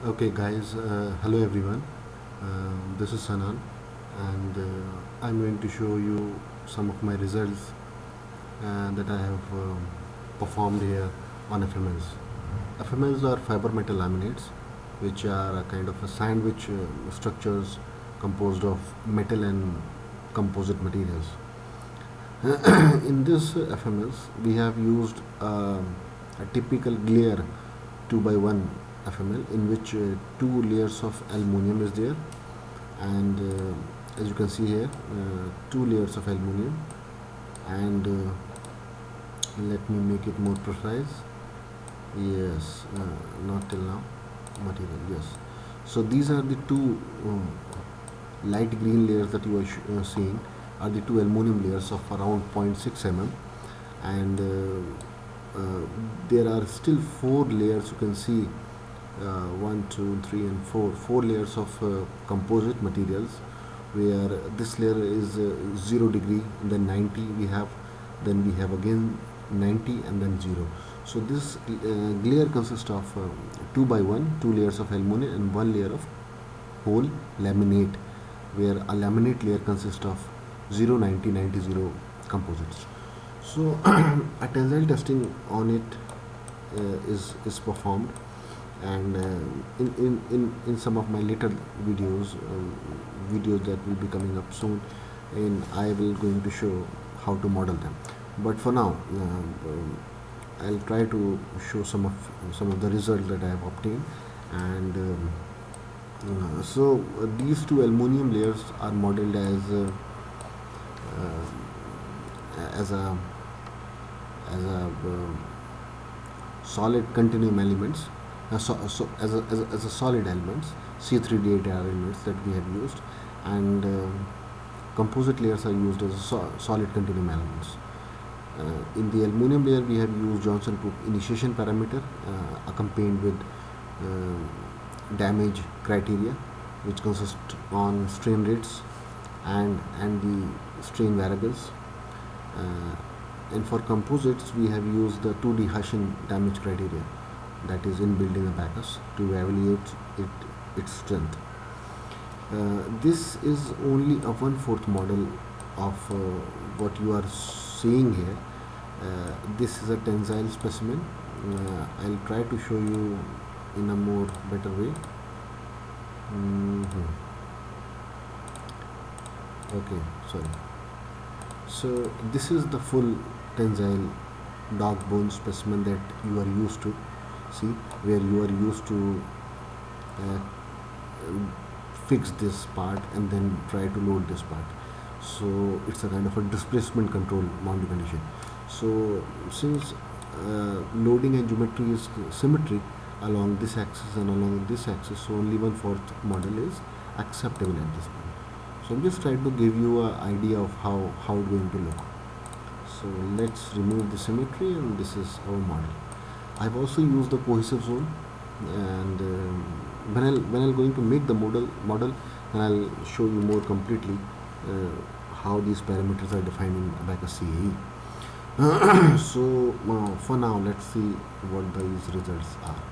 Okay guys, hello everyone. This is Sanan, and I'm going to show you some of my results that I have performed here on FMLs. FMLs are fiber metal laminates, which are a kind of a sandwich structures composed of metal and composite materials. In this FMLs, we have used a typical glare 2 by 1 FML in which two layers of aluminium is there, and as you can see here, two layers of aluminium, and let me make it more precise. Yes, not till now. Material, yes. So these are the two light green layers that you are seeing are the two aluminum layers of around 0.6 mm, and there are still four layers. You can see 1, 2, 3 and 4 layers of composite materials, where this layer is 0 degree, then 90 we have, then we have again 90 and then 0. So this layer consists of 2 by 1, 2 layers of aluminum and 1 layer of whole laminate, where a laminate layer consists of 0, 90, 90, 0 composites. So a tensile testing on it is performed, and in some of my later videos that will be coming up soon, and I will going to show how to model them. But for now, I'll try to show some of the results that I have obtained. And these two aluminum layers are modeled as a solid continuum elements, as a solid elements, C3D8 elements that we have used, and composite layers are used as solid continuum elements. In the aluminum layer, we have used Johnson-Cook initiation parameter accompanied with damage criteria, which consist on strain rates and the strain variables. And for composites, we have used the 2D Hushin damage criteria that is inbuilt in the package to evaluate its strength. This is only a 1/4 model of what you are seeing here. This is a tensile specimen. I'll try to show you in a more better way. Okay, sorry. So this is the full tensile dog bone specimen that you are used to see, where you are used to fix this part and then try to load this part. So it's a kind of a displacement control boundary condition. So since loading and geometry is symmetry along this axis and along this axis, so only 1/4 model is acceptable at this point. So I'm just trying to give you an idea of how it's going to look. So let's remove the symmetry, and this is our model. I've also used the cohesive zone, and when I'm going to make the model, then I'll show you more completely how these parameters are defined in Abacus CAE. So for now, let's see what these results are.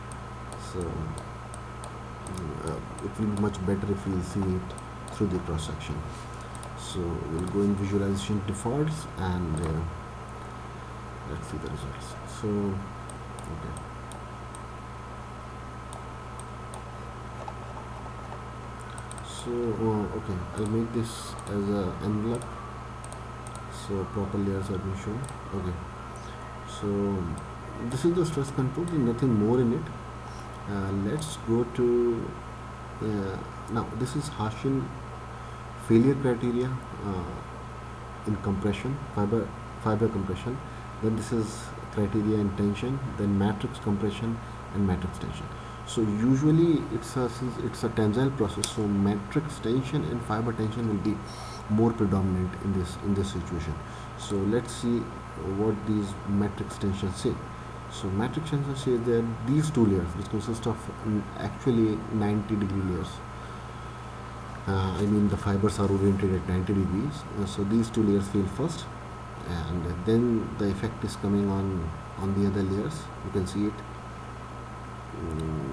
So it will be much better if we see it through the cross section. So we'll go in visualization defaults, and let's see the results. So okay. So okay, I'll make this as a envelope, so proper layers are being shown. Okay, so this is the stress control, there's nothing more in it. Let's go to now this is Hushin failure criteria in compression, fiber compression. Then this is criteria in tension, then matrix compression and matrix tension. So usually since it's a tensile process, so matrix tension and fiber tension will be more predominant in this situation. So let's see what these matrix tensions say. So matrix tension says that these two layers, which consist of actually 90-degree layers, I mean the fibers are oriented at 90 degrees, so these two layers fail first, and then the effect is coming on the other layers. You can see it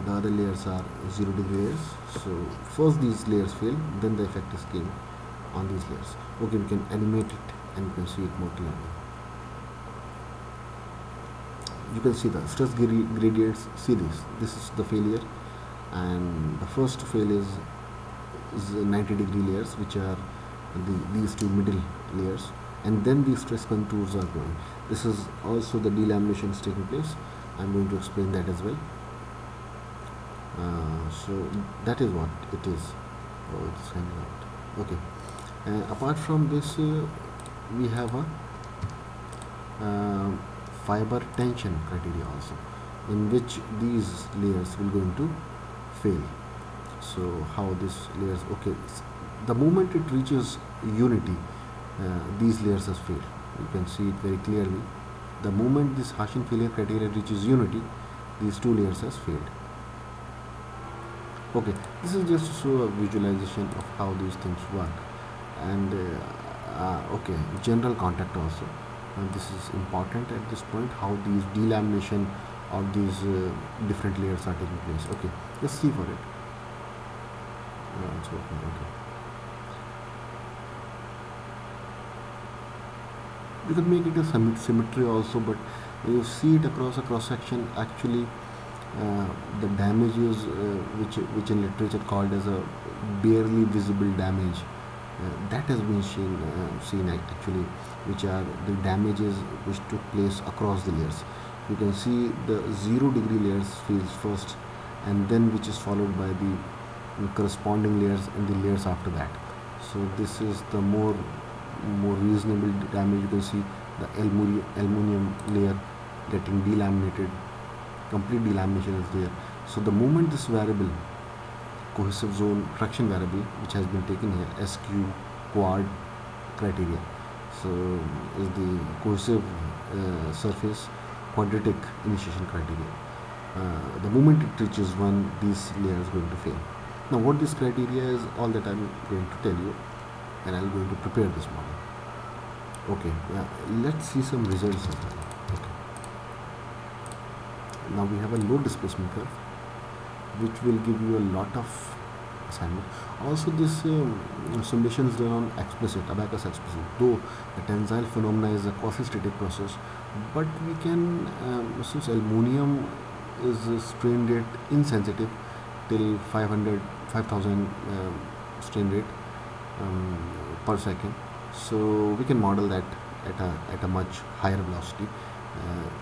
the other layers are 0 degree layers. So first these layers fail, then the effect is came on these layers. Okay, we can animate it and you can see it more clearly. You can see the stress gradients. See this is the failure, and the first fail is 90-degree layers, which are these two middle layers, and then these stress contours are going. This is also the delamination is taking place. I'm going to explain that as well. So that is what it is. Oh, it's hanging out. Okay. Apart from this, we have a fiber tension criteria also, in which these layers will going to fail. So how these layers? Okay, the moment it reaches unity, these layers has failed. You can see it very clearly. The moment this Hashim failure criteria reaches unity, these two layers has failed. Okay, this is just to show a visualization of how these things work. And okay, general contact also, and this is important at this point, how these delamination of these different layers are taking place. Okay, let's see for it. It's working. Okay, you can make it a symmetry also, but you see it across a cross section. Actually, the damages which in literature called as a barely visible damage, that has been seen actually, which are the damages which took place across the layers. You can see the 0-degree layers fails first, and then which is followed by the corresponding layers and the layers after that. So this is the more reasonable damage. You can see the aluminum layer getting delaminated, complete delamination is there. So the moment this variable, cohesive zone traction variable, which has been taken here, SQ quad criteria, so is the cohesive surface quadratic initiation criteria. The moment it reaches 1, these layers going to fail. Now what this criteria is, all that I'm going to tell you, and I'm going to prepare this model. Okay, let's see some results as well. Okay, now we have a low displacement curve, which will give you a lot of assignment. Also this simulation is done on explicit, abacus explicit, though the tensile phenomena is a quasi-static process, but we can, since aluminum is strain rate insensitive till 5,000 strain rate per second, so we can model that at a much higher velocity.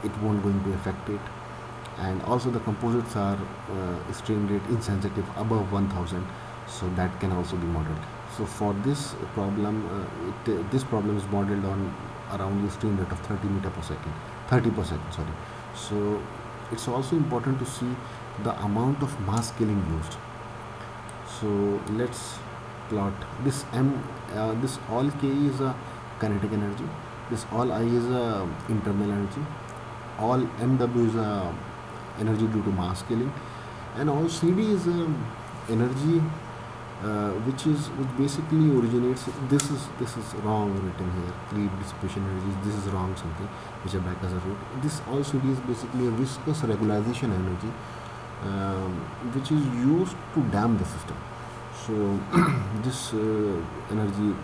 It won't going to affect it. And also the composites are strain rate insensitive above 1000, so that can also be modeled. So for this problem, this problem is modeled on around the strain rate of 30 per second, sorry. So it's also important to see the amount of mass scaling used. So let's plot this this all K is a kinetic energy, this all I is a internal energy, all MW is a energy due to mass scaling, and all CD is energy which basically originates. This is wrong written here, creep dissipation energies. This is wrong something which I back as a root. This all CD is basically a viscous regularization energy which is used to dam the system. So this energy,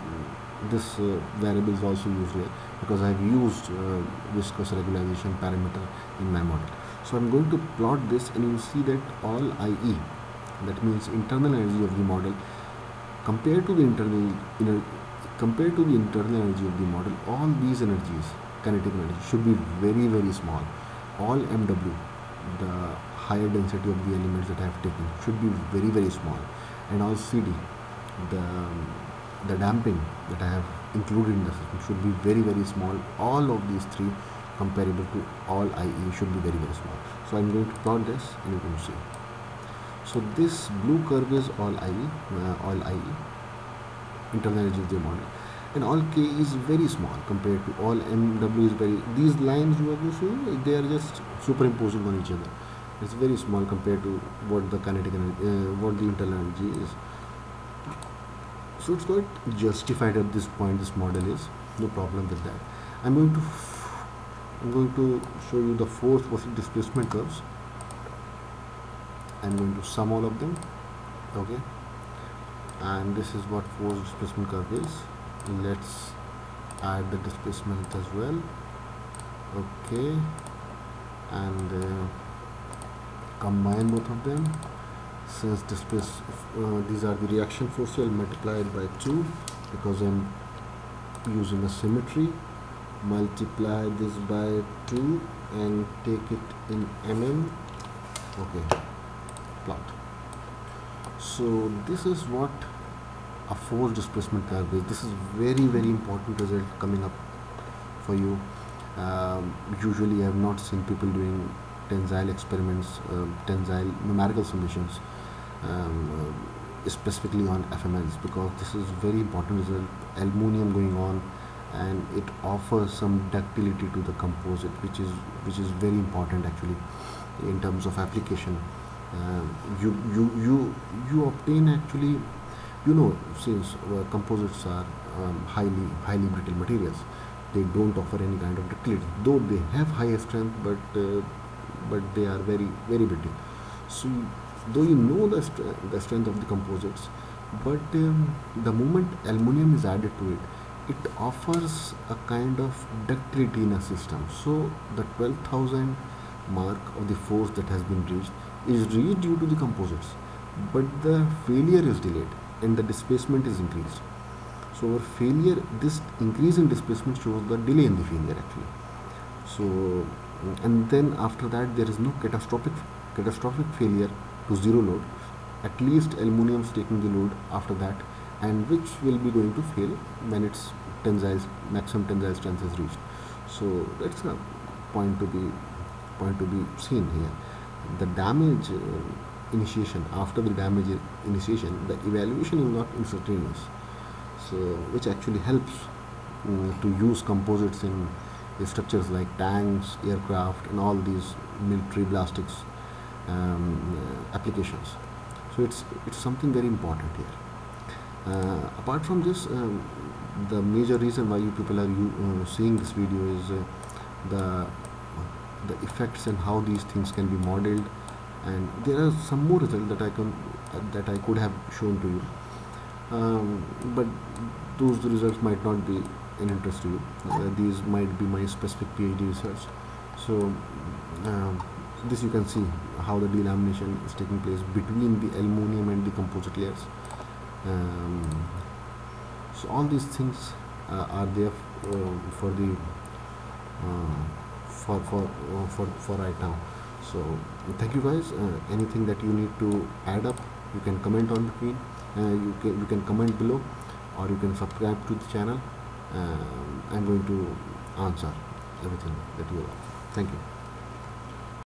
this variable is also used here because I have used viscous regularization parameter in my model. So I'm going to plot this, and you see that all IE, that means internal energy of the model, compared to the internal energy of the model, all these energies, kinetic energy, should be very, very small. All MW, the higher density of the elements that I have taken, should be very, very small, and all CD, the damping that I have included in the system, should be very, very small. All of these three comparable to all IE should be very, very small. So I'm going to plot this, and you can see. So this blue curve is all IE, internal energy of the model, and all K is very small compared to all MW is very. These lines you are seeing, they are just superimposing on each other. It's very small compared to what the kinetic energy, what the internal energy is. So it's quite justified at this point. This model is no problem with that. I'm going to show you the force versus displacement curves. I'm going to sum all of them. Okay, and this is what force displacement curve is. Let's add the displacement as well. Okay, and combine both of them. Since these are the reaction forces, I'll multiply it by 2 because I'm using a symmetry. Multiply this by 2 and take it in mm. Okay, plot. So this is what a force displacement curve is. This is very important result coming up for you. Usually I have not seen people doing tensile experiments, tensile numerical solutions, specifically on FMLs, because this is very important result. Aluminum going on, and it offers some ductility to the composite, which is very important actually in terms of application. You obtain actually, since composites are highly brittle materials, they don't offer any kind of ductility, though they have high strength, but they are very brittle. So though the strength of the composites, but the moment aluminum is added to it, it offers a kind of ductility in a system. So the 12,000 mark of the force that has been reached is reached due to the composites, but the failure is delayed and the displacement is increased. So our failure, this increase in displacement shows the delay in the failure actually. So, and then after that there is no catastrophic failure to zero load. At least aluminum is taking the load after that, and which will be going to fail when its maximum tensile strength is reached. So that's a point to be seen here. The damage initiation, after the damage initiation, the evaluation is not instantaneous, so which actually helps to use composites in structures like tanks, aircraft, and all these military plastics applications. So it's something very important here. Apart from this, the major reason why you people are seeing this video is the effects and how these things can be modeled, and there are some more results that I could have shown to you, but those results might not be in interest to you. These might be my specific PhD research. So this you can see how the delamination is taking place between the aluminum and the composite layers. So all these things are there for the for right now. So thank you guys. Anything that you need to add up, you can comment on between. You can comment below, or you can subscribe to the channel. I'm going to answer everything that you ask. Thank you.